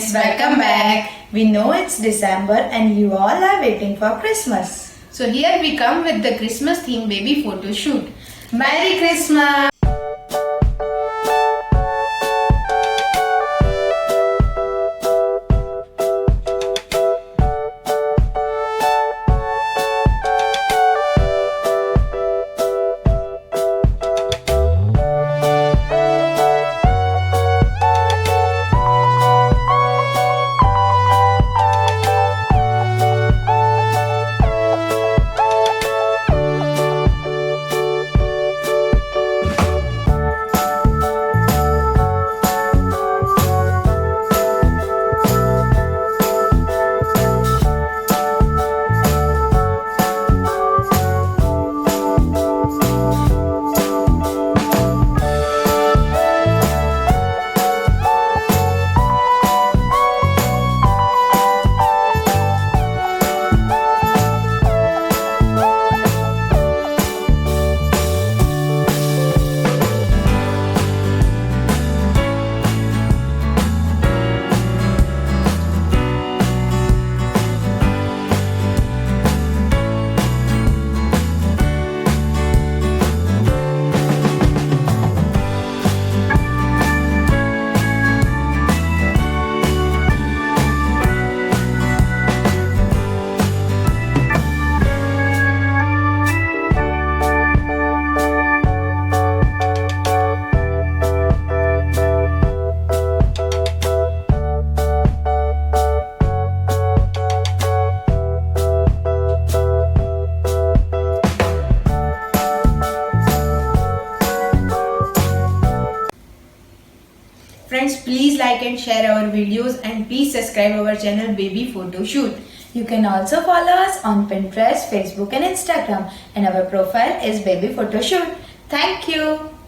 friends, welcome back. We know it's December and you all are waiting for Christmas. So here we come with the Christmas theme baby photo shoot. Merry Christmas! Friends, please like and share our videos and please subscribe our channel Baby Photoshoot. You can also follow us on Pinterest, Facebook and Instagram, and our profile is Babyphotoshoot. Thank you.